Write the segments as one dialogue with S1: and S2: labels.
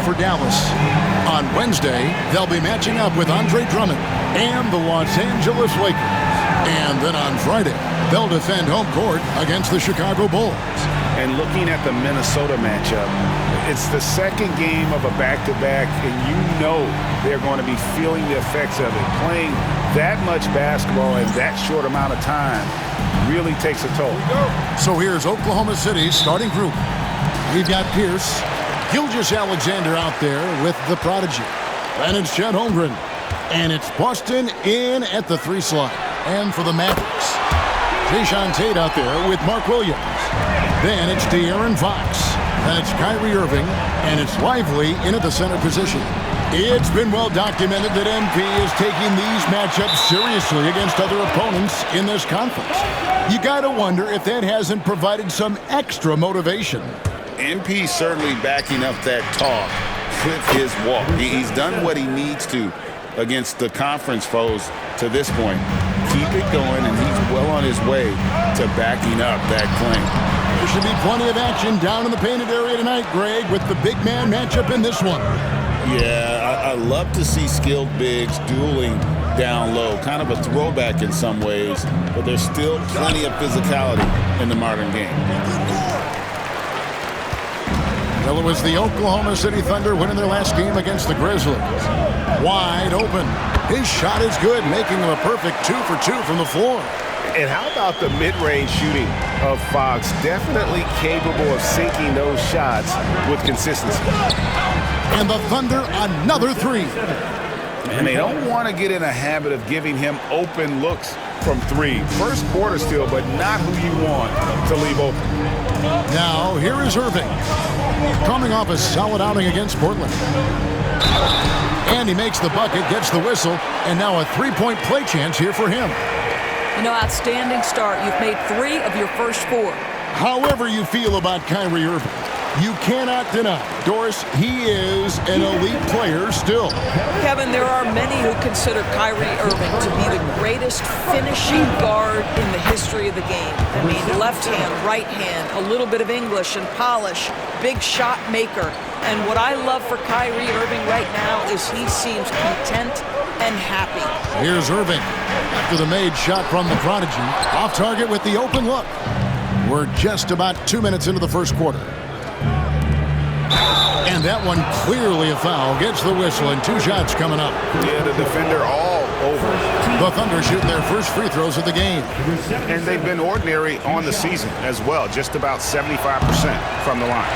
S1: for Dallas. On Wednesday, they'll be matching up with Andre Drummond and the Los Angeles Lakers. And then on Friday, they'll defend home court against the Chicago Bulls.
S2: And looking at the Minnesota matchup, it's the second game of a back-to-back, and you know they're going to be feeling the effects of it. Playing that much basketball in that short amount of time really takes a toll.
S1: So here's Oklahoma City's starting group. We've got Pierce, Gilgeous-Alexander out there with the prodigy. And it's Chet Holmgren. And it's Boston in at the 3 slot. And for the Mavericks, Jae'Sean Tate out there with Mark Williams. Then it's De'Aaron Fox. Then it's Kyrie Irving. And it's Lively in at the center position. It's been well documented that MP is taking these matchups seriously against other opponents in this conference. You got to wonder if that hasn't provided some extra motivation.
S2: MP certainly backing up that talk with his walk. He's done what he needs to against the conference foes to this point. Keep it going, and he's well on his way to backing up that claim.
S1: There should be plenty of action down in the painted area tonight, Greg, with the big man matchup in this one.
S2: Yeah, I love to see skilled bigs dueling down low. Kind of a throwback in some ways, but there's still plenty of physicality in the modern game.
S1: Well, it was the Oklahoma City Thunder winning their last game against the Grizzlies. Wide open. His shot is good, making him a perfect 2 for 2 from the floor.
S3: And how about the mid-range shooting of Fox? Definitely capable of sinking those shots with consistency.
S1: And the Thunder, another 3.
S2: And they don't want to get in a habit of giving him open looks from 3. First quarter still, but not who you want to leave open.
S1: Now, here is Irving. Coming off a solid outing against Portland. And he makes the bucket, gets the whistle, and now a 3-point play chance here for him.
S4: You know, outstanding start. You've made 3 of your first 4.
S1: However you feel about Kyrie Irving, you cannot deny, Doris, he is an elite player still.
S4: Kevin, there are many who consider Kyrie Irving to be the greatest finishing guard in the history of the game. I mean, left hand, right hand, a little bit of English and polish, big shot maker. And what I love for Kyrie Irving right now is he seems content and happy.
S1: Here's Irving after the made shot from the prodigy. Off target with the open look. We're just about 2 minutes into the first quarter. And that one clearly a foul. Gets the whistle and 2 shots coming up.
S2: Yeah, the defender all over.
S1: The Thunder shooting their first free throws of the game.
S3: And they've been ordinary on the season as well. Just about 75% from the line.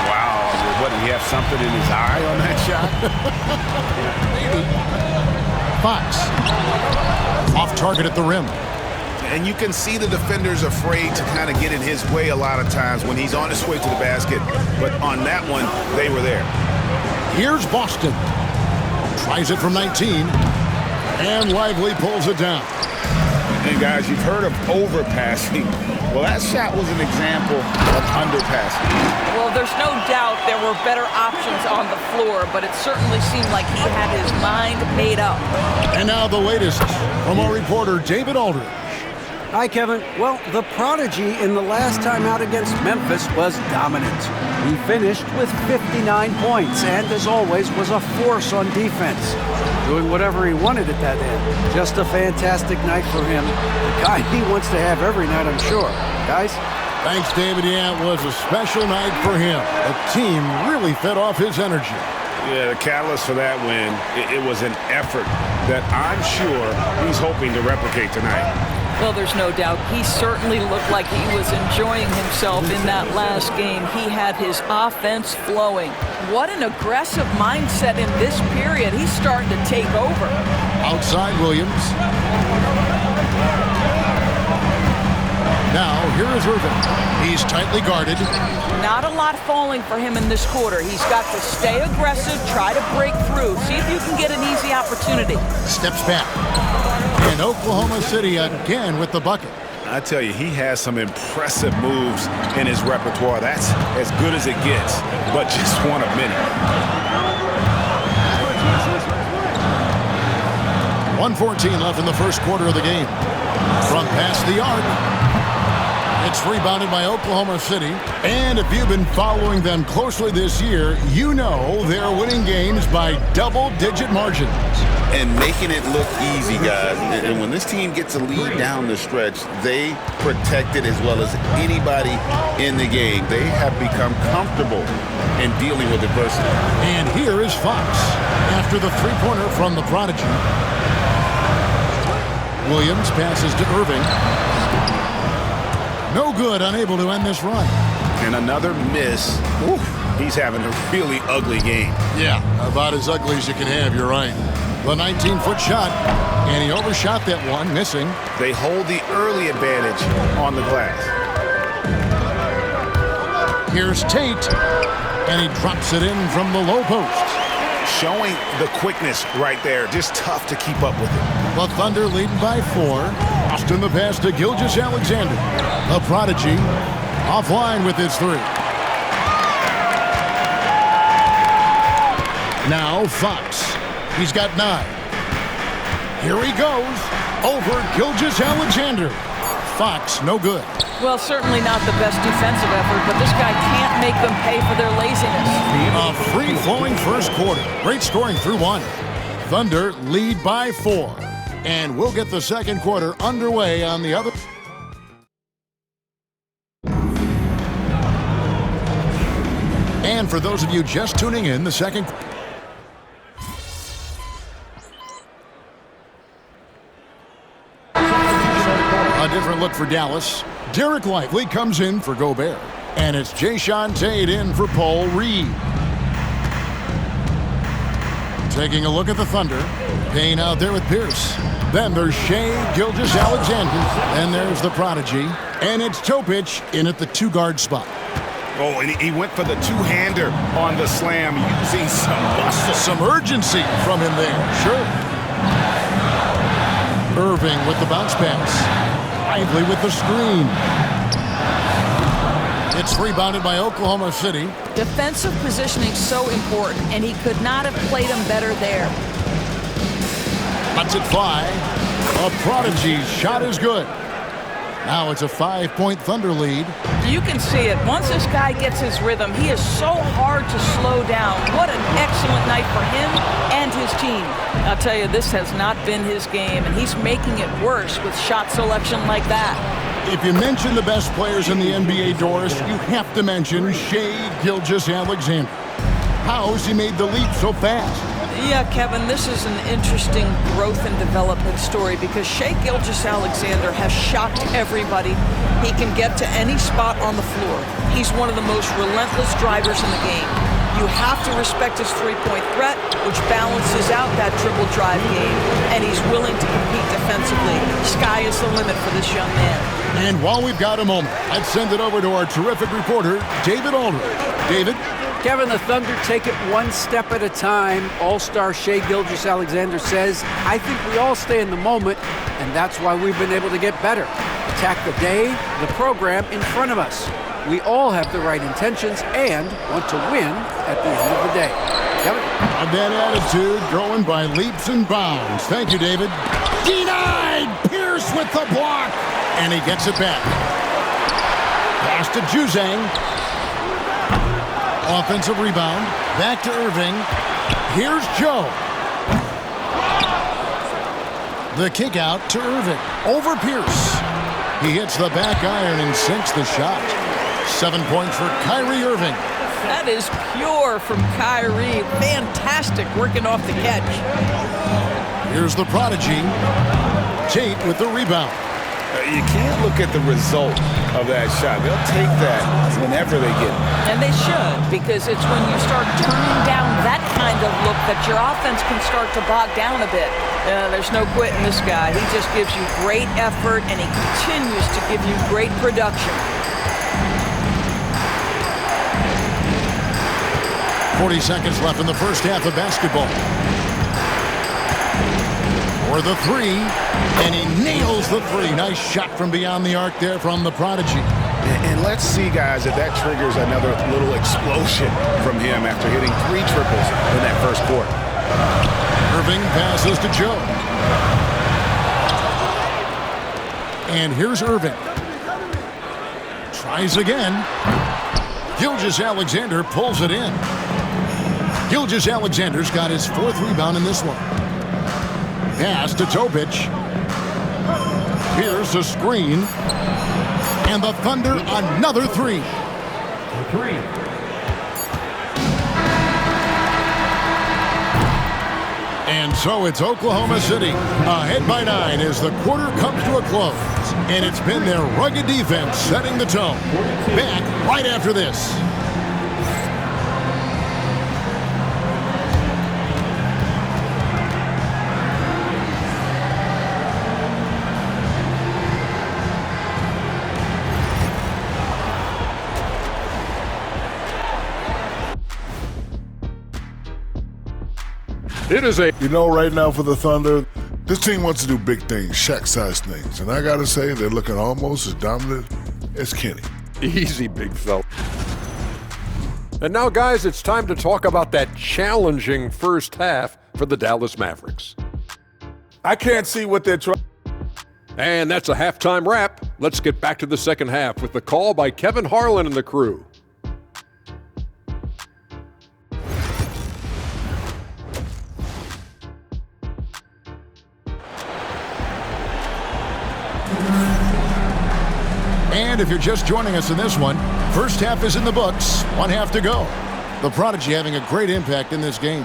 S3: Wow. What, did he have something in his eye on that shot?
S1: Fox. Off target at the rim.
S2: And you can see the defenders afraid to kind of get in his way a lot of times when he's on his way to the basket. But on that one, they were there.
S1: Here's Boston. Tries it from 19. And Lively pulls it down.
S2: And guys, you've heard of overpassing. Well, that shot was an example of underpassing.
S4: Well, there's no doubt there were better options on the floor, but it certainly seemed like he had his mind made up.
S1: And now the latest from our reporter, David Aldridge.
S5: Hi, Kevin. Well, the prodigy in the last time out against Memphis was dominant. He finished with 59 points and, as always, was a force on defense, doing whatever he wanted at that end. Just a fantastic night for him. The guy he wants to have every night, I'm sure. Guys?
S1: Thanks, David. Yeah, it was a special night for him. The team really fed off his energy.
S3: Yeah, the catalyst for that win, it was an effort that I'm sure he's hoping to replicate tonight.
S4: Well, there's no doubt. He certainly looked like he was enjoying himself in that last game. He had his offense flowing. What an aggressive mindset in this period. He's starting to take over.
S1: Outside Williams. Now, here is Irving. He's tightly guarded.
S4: Not a lot falling for him in this quarter. He's got to stay aggressive, try to break through, see if you can get an easy opportunity.
S1: Steps back. And Oklahoma City again with the bucket.
S3: I tell you, he has some impressive moves in his repertoire. That's as good as it gets, but just one of many.
S1: 1:14 left in the first quarter of the game. From past the arc. It's rebounded by Oklahoma City. And if you've been following them closely this year, you know they're winning games by double-digit margins.
S6: And making it look easy, guys. And when this team gets a lead down the stretch, they protect it as well as anybody in the game. They have become comfortable in dealing with adversity.
S1: And here is Fox after the three-pointer from the Prodigy. Williams passes to Irving. No good, unable to end this run.
S2: And another miss. Ooh, he's having a really ugly game.
S1: Yeah, about as ugly as you can have, you're right. The 19-foot shot, and he overshot that one, missing.
S2: They hold the early advantage on the glass.
S1: Here's Tate, and he drops it in from the low post.
S2: Showing the quickness right there. Just tough to keep up with it.
S1: The Thunder leading by 4. Austin the pass to Gilgeous-Alexander. The Prodigy offline with his 3. Now Fox. He's got 9. Here he goes. Over Gilgeous-Alexander. Fox, no good.
S4: Well, certainly not the best defensive effort, but this guy can't make them pay for their laziness.
S1: A free-flowing first quarter. Great scoring through 1. Thunder lead by 4. And we'll get the second quarter underway on the other. And for those of you just tuning in, the second. A different look for Dallas. Derek Lively comes in for Gobert. And it's Jae'Sean Tate in for Paul Reed. Taking a look at the Thunder. Payne out there with Pierce. Then there's Shai Gilgeous-Alexander. And there's the Prodigy. And it's Topic in at the 2-guard spot.
S2: Oh, and he went for the two-hander on the slam, using some muscle.
S1: Some urgency from him there. Sure. Irving with the bounce pass. Lively with the screen. It's rebounded by Oklahoma City.
S4: Defensive positioning so important, and he could not have played him better there.
S1: Lets it fly. A Prodigy's shot is good. Now it's a 5-point Thunder lead.
S4: You can see it. Once this guy gets his rhythm, he is so hard to slow down. What an excellent night for him and his team. I'll tell you, this has not been his game, and he's making it worse with shot selection like that.
S1: If you mention the best players in the NBA, Doris, you have to mention Shai Gilgeous-Alexander. How has he made the leap so fast?
S4: Yeah, Kevin, this is an interesting growth and development story because Shai Gilgeous-Alexander has shocked everybody. He can get to any spot on the floor. He's one of the most relentless drivers in the game. You have to respect his three-point threat, which balances out that dribble drive game, and he's willing to compete defensively. Sky is the limit for this young man.
S1: And while we've got a moment, I'd send it over to our terrific reporter, David Aldridge. David?
S5: Kevin, the Thunder take it one step at a time. All-star Shai Gilgeous-Alexander says, I think we all stay in the moment, and that's why we've been able to get better. Attack the day, the program in front of us. We all have the right intentions and want to win at the end of the day. Kevin?
S1: That attitude growing by leaps and bounds. Thank you, David. Denied! Pierce with the block! And he gets it back. Pass to Juzang. Offensive rebound. Back to Irving. Here's Joe. The kick out to Irving. Over Pierce. He hits the back iron and sinks the shot. 7 points for Kyrie Irving.
S4: That is pure from Kyrie. Fantastic working off the catch.
S1: Here's the Prodigy. Tate with the rebound.
S2: You can't look at the result of that shot. They'll take that whenever they get it.
S4: And they should, because it's when you start turning down that kind of look that your offense can start to bog down a bit. There's no quitting this guy. He just gives you great effort, and he continues to give you great production.
S1: 40 seconds left in the first half of basketball. For the 3, and he nails the 3. Nice shot from beyond the arc there from the Prodigy.
S2: And let's see, guys, if that triggers another little explosion from him after hitting 3 triples in that first quarter.
S1: Irving passes to Joe. And here's Irving. Tries again. Gilgeous-Alexander pulls it in. Gilgeous-Alexander's got his 4th rebound in this one. Pass to Topic. Here's a screen. And the Thunder another 3. And so it's Oklahoma City ahead by 9 as the quarter comes to a close. And it's been their rugged defense setting the tone. Back right after this.
S7: It is a...
S8: You know, right now for the Thunder, this team wants to do big things, Shaq-sized things. And I got to say, they're looking almost as dominant as Kenny.
S7: Easy, big fella. And now, guys, it's time to talk about that challenging first half for the Dallas Mavericks.
S8: I can't see what they're trying.
S7: And that's a halftime wrap. Let's get back to the second half with the call by Kevin Harlan and the crew.
S1: And if you're just joining us in this one, first half is in the books, 1 half to go. The Prodigy having a great impact in this game.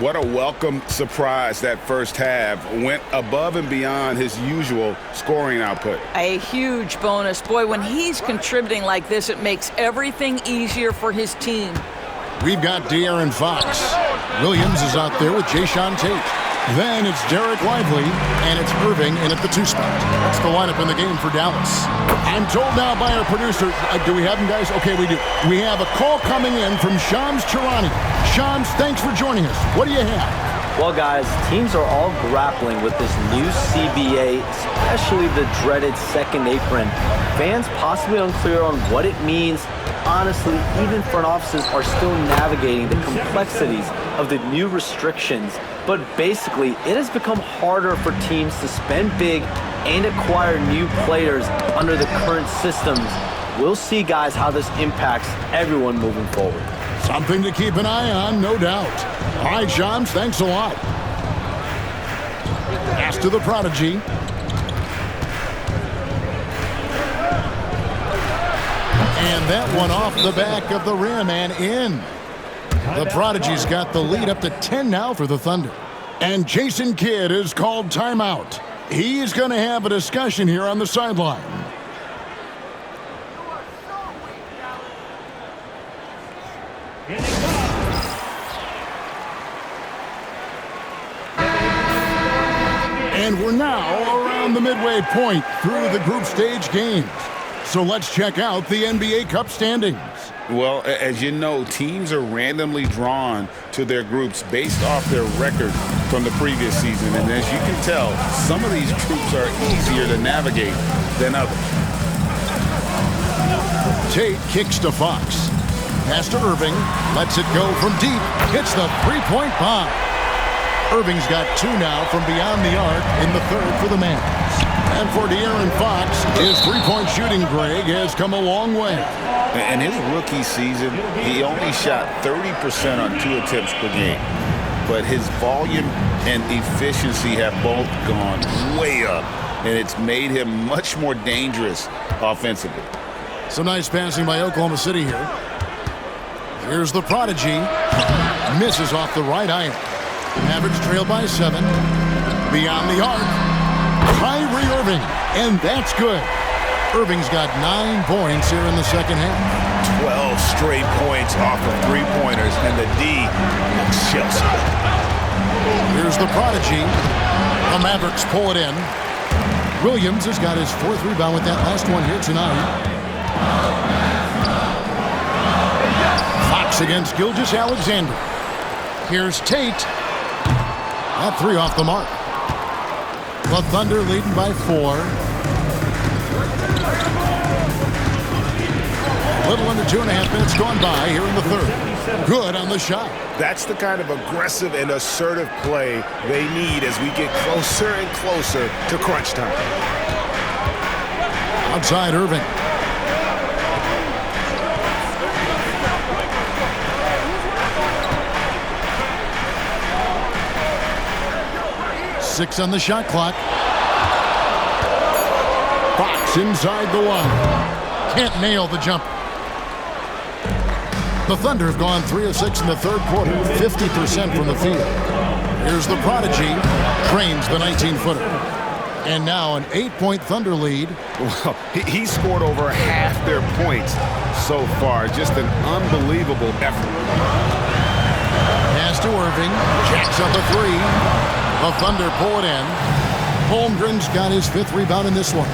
S3: What a welcome surprise that first half. Went above and beyond his usual scoring output.
S4: A huge bonus. Boy, when he's contributing like this, it makes everything easier for his team.
S1: We've got De'Aaron Fox. Williams is out there with Jayshawn Tate. Then it's Derek Lively, and it's Irving in at the 2 spot. That's the lineup in the game for Dallas. I'm told now by our producer, do we have him, guys? Okay, we do. We have a call coming in from Shams Charania. Shams, thanks for joining us. What do you have?
S9: Well, guys, teams are all grappling with this new CBA, especially the dreaded second apron. Fans possibly unclear on what it means. Honestly, even front offices are still navigating the complexities of the new restrictions. But basically, it has become harder for teams to spend big and acquire new players under the current systems. We'll see, guys, how this impacts everyone moving forward.
S1: Something to keep an eye on, no doubt. All right, Shams, thanks a lot. Pass to the Prodigy. And that one off the back of the rim and in. The Prodigy's got the lead up to 10 now for the Thunder. And Jason Kidd is called timeout. He's going to have a discussion here on the sideline. And we're now around the midway point through the group stage games. So let's check out the NBA Cup standings.
S3: Well, as you know, teams are randomly drawn to their groups based off their record from the previous season. And as you can tell, some of these groups are easier to navigate than others.
S1: Tate kicks to Fox. Pass to Irving. Lets it go from deep. Hits the three-point bomb. Irving's got 2 now from beyond the arc in the third for the Mavs. And for De'Aaron Fox, his three-point shooting, Greg, has come a long way.
S3: In his rookie season, he only shot 30% on 2 attempts per game. But his volume and efficiency have both gone way up, and it's made him much more dangerous offensively.
S1: Some nice passing by Oklahoma City here. Here's the Prodigy. Misses off the right iron. Mavericks trail by 7. Beyond the arc. Kyrie Irving, and that's good. Irving's got 9 points here in the second half.
S3: 12 straight points off of 3-pointers, and the D looks Chelsea.
S1: Here's the Prodigy. The Mavericks pull it in. Williams has got his 4th rebound with that last one here tonight. Fox against Gilgeous-Alexander. Here's Tate. That 3 off the mark. The Thunder leading by 4. A little under 2.5 minutes gone by here in the third. Good on the shot.
S2: That's the kind of aggressive and assertive play they need as we get closer and closer to crunch time.
S1: Outside Irving. 6 on the shot clock. Fox inside the one. Can't nail the jump. The Thunder have gone 3 of 6 in the third quarter, 50% from the field. Here's the Prodigy, trains the 19-footer. And now an 8-point Thunder lead.
S2: Well, he scored over half their points so far. Just an unbelievable effort.
S1: Pass to Irving, jacks up a 3. The Thunder pull it in. Holmgren's got his 5th rebound in this one.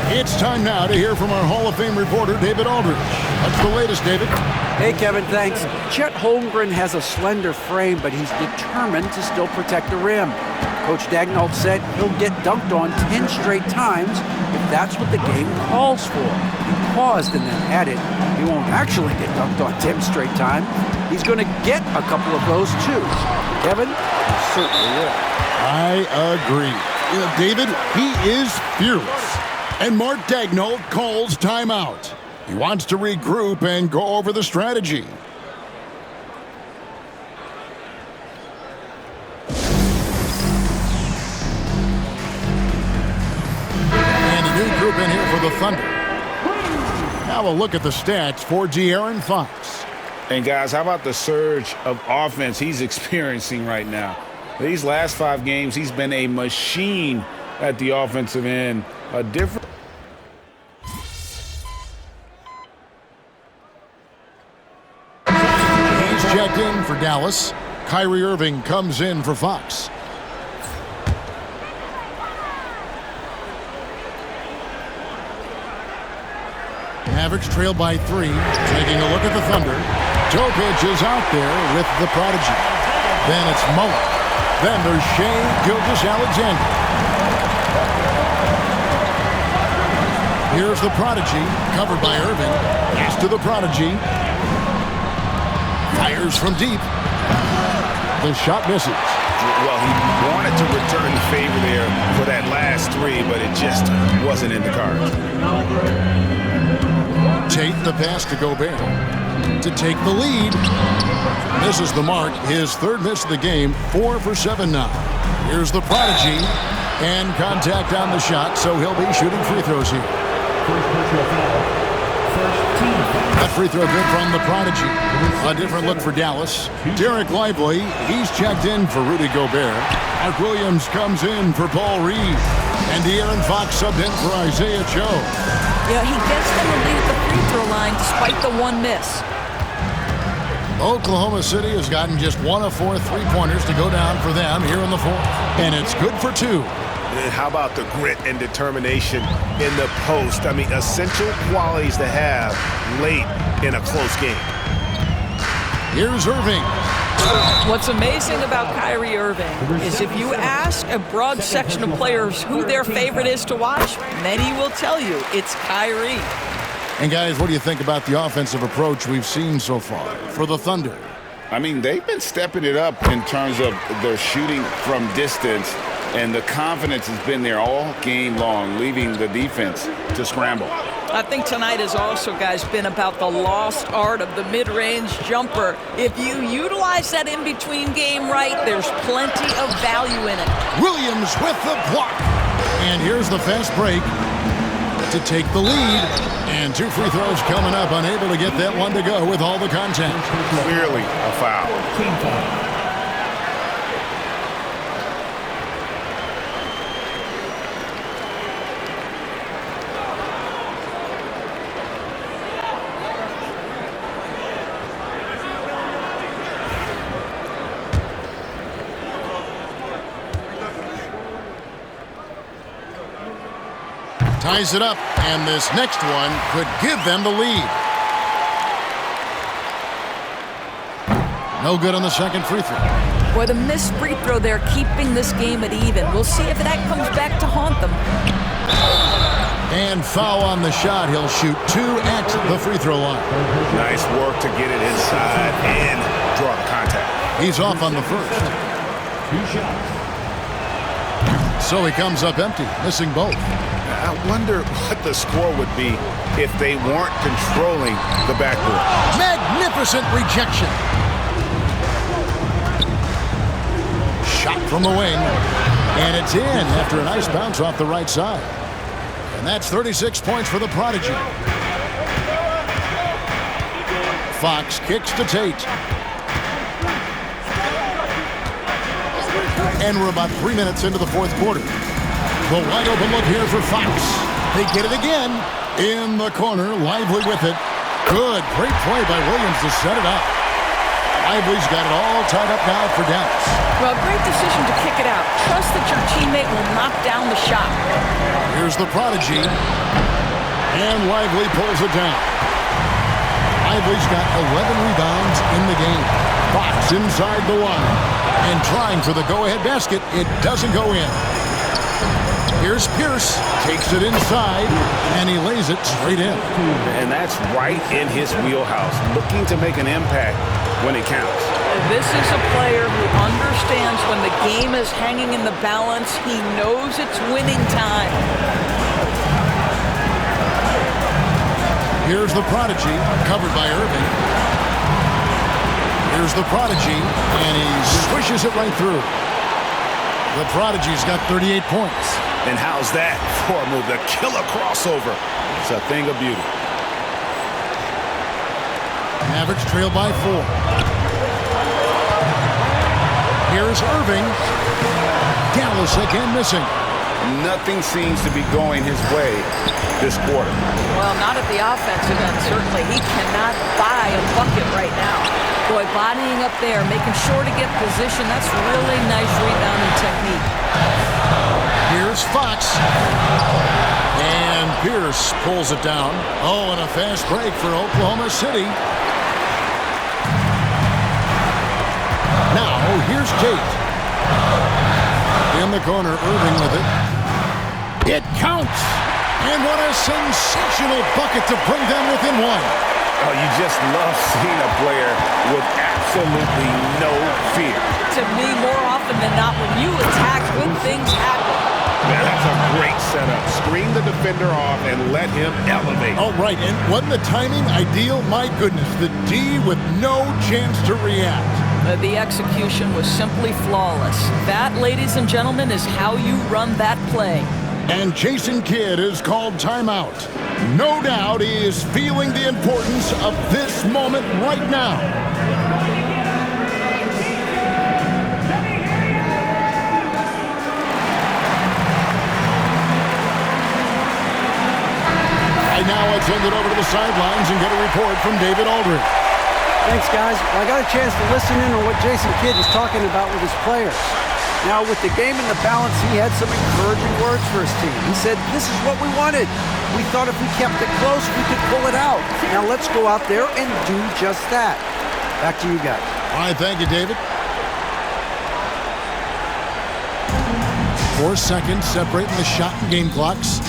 S1: It's time now to hear from our Hall of Fame reporter, David Aldridge. What's the latest, David?
S5: Hey, Kevin, thanks. Chet Holmgren has a slender frame, but he's determined to still protect the rim. Coach Daigneault said he'll get dunked on 10 straight times if that's what the game calls for. He paused and then added, he won't actually get dunked on 10 straight times. He's going to get a couple of those, too. Kevin, he certainly will.
S1: I agree. David, he is fearless. And Mark Daigneault calls timeout. He wants to regroup and go over the strategy. And a new group in here for the Thunder. Now a look at the stats for De'Aaron Fox.
S2: And guys, how about the surge of offense he's experiencing right now? These last 5 games, he's been a machine at the offensive end. A different.
S1: He's checked in for Dallas. Kyrie Irving comes in for Fox. Mavericks trail by 3. Taking a look at the Thunder. Topic is out there with the Prodigy. Then it's Mullen. Then there's Shai Gilgeous-Alexander. Here's the Prodigy, covered by Irving. Pass to the Prodigy. Fires from deep. The shot misses.
S2: Well, he wanted to return the favor there for that last 3, but it just wasn't in the cards.
S1: Tate the pass to Gobert to take the lead. Misses the mark. His 3rd miss of the game. 4 for 7 now. Here's the Prodigy. And contact on the shot, so he'll be shooting free throws here. That free throw good from the Prodigy. A different look for Dallas. Derek Lively, he's checked in for Rudy Gobert. Mark Williams comes in for Paul Reed. And De'Aaron Fox subbed in for Isaiah Joe.
S4: Yeah, he gets them to lead at the free throw line despite the 1 miss.
S1: Oklahoma City has gotten just 1 of 4 3-pointers to go down for them here in the 4th. And it's good for 2.
S2: And how about the grit and determination in the post? I mean, essential qualities to have late in a close game.
S1: Here's Irving.
S4: What's amazing about Kyrie Irving is if you ask a broad section of players who their favorite is to watch, many will tell you it's Kyrie.
S1: And guys, what do you think about the offensive approach we've seen so far for the Thunder?
S3: I mean, they've been stepping it up in terms of their shooting from distance, and the confidence has been there all game long, leaving the defense to scramble.
S4: I think tonight has also, guys, been about the lost art of the mid-range jumper. If you utilize that in-between game right, there's plenty of value in it.
S1: Williams with the block. And here's the fast break to take the lead. And 2 free throws coming up, unable to get that one to go with all the contact.
S2: Clearly a foul.
S1: Ties it up, and this next one could give them the lead. No good on the second free throw.
S4: Boy, the missed free throw there, keeping this game at even. We'll see if that comes back to haunt them.
S1: And foul on the shot. He'll shoot 2 at the free throw line.
S2: Nice work to get it inside and draw the contact.
S1: He's off on the first.
S8: 2 shots.
S1: So he comes up empty, missing both.
S2: I wonder what the score would be if they weren't controlling the backboard.
S1: Magnificent rejection. Shot from the wing. And it's in after a nice bounce off the right side. And that's 36 points for the Prodigy. Fox kicks to Tate. And we're about 3 minutes into the fourth quarter. The wide open look here for Fox. They get it again. In the corner, Lively with it. Good, great play by Williams to set it up. Lively's got it all tied up now for Dallas.
S4: Well, great decision to kick it out. Trust that your teammate will knock down the shot.
S1: Here's the Prodigy. And Lively pulls it down. Lively's got 11 rebounds in the game. Fox inside the line. And trying for the go-ahead basket. It doesn't go in. Here's Pierce. Takes it inside. And he lays it straight in.
S2: And that's right in his wheelhouse. Looking to make an impact when it counts.
S4: This is a player who understands when the game is hanging in the balance. He knows it's winning time.
S1: Here's the Prodigy, covered by Irving. Here's the Prodigy, and he swishes it right through. The Prodigy's got 38 points.
S2: And how's that for a move? The killer crossover. It's a thing of beauty.
S1: Mavericks trail by 4. Here's Irving. Dallas again missing.
S2: Nothing seems to be going his way this quarter.
S4: Well, not at the offensive end, certainly. He cannot buy a bucket right now. Boy, bodying up there, making sure to get position. That's really nice rebounding technique.
S1: Here's Fox. And Pierce pulls it down. Oh, and a fast break for Oklahoma City. Now, here's Tate. In the corner, Irving with it. It counts! And what a sensational bucket to bring them within one.
S2: Oh, you just love seeing a player with absolutely no fear.
S4: To me, more often than not, when you attack, good things happen.
S2: Man, that's a great setup. Screen the defender off and let him elevate.
S1: Oh, right. And wasn't the timing ideal? My goodness, the D with no chance to react.
S4: The execution was simply flawless. That, ladies and gentlemen, is how you run that play.
S1: And Jason Kidd is called timeout. No doubt he is feeling the importance of this moment right now. And now let's send it over to the sidelines and get a report from David Aldridge.
S5: Thanks, guys. Well, I got a chance to listen in on what Jason Kidd was talking about with his players. Now, with the game in the balance, he had some encouraging words for his team. He said, this is what we wanted. We thought if we kept it close, we could pull it out. Now, let's go out there and do just that. Back to you guys.
S1: All right, thank you, David. 4 seconds separating the shot and game clocks.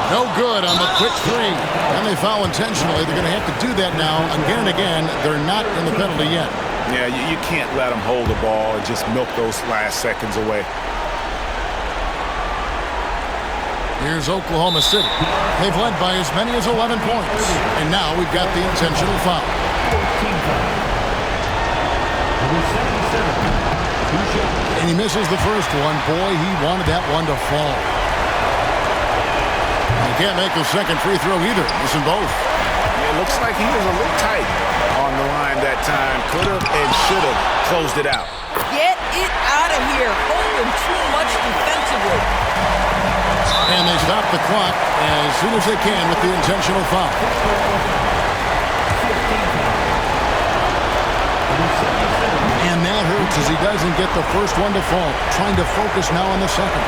S1: No good on the quick three. And they foul intentionally. They're going to have to do that now again and again. They're not in the penalty yet.
S2: Yeah, you can't let them hold the ball and just milk those last seconds away.
S1: Here's Oklahoma City. They've led by as many as 11 points. And now we've got the intentional foul. And he misses the first one. Boy, he wanted that one to fall. He can't make the second free throw either. Missing both.
S2: It looks like he was a little tight on the line that time. Could have and should have closed it out.
S4: Get it out of here. Holding too much defensively.
S1: And they stop the clock as soon as they can with the intentional foul. And that hurts as he doesn't get the first one to fall. Trying to focus now on the second.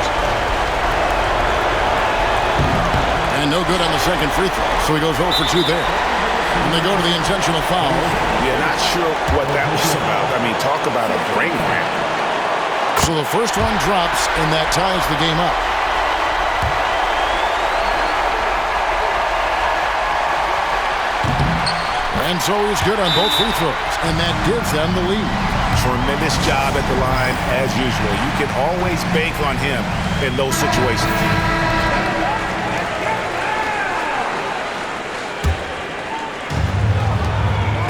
S1: And no good on the second free throw. So he goes 0 for 2 there. And they go to the intentional foul.
S2: Yeah, not sure what that was about. I mean, talk about a brain cramp.
S1: So the first one drops, and that ties the game up. And so he's good on both free throws, and that gives them the lead.
S2: Tremendous job at the line, as usual. You can always bank on him in those situations.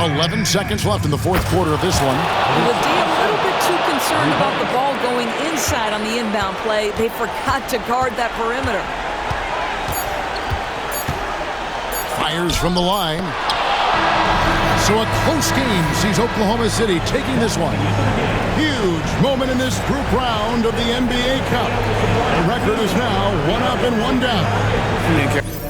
S1: 11 seconds left in the fourth quarter of this one.
S4: The D a little bit too concerned concerned about the ball going inside on the inbound play. They forgot to guard that perimeter.
S1: Fires from the line. So a close game sees Oklahoma City taking this one. Huge moment in this group round of the NBA Cup. The record is now 1 up and 1 down.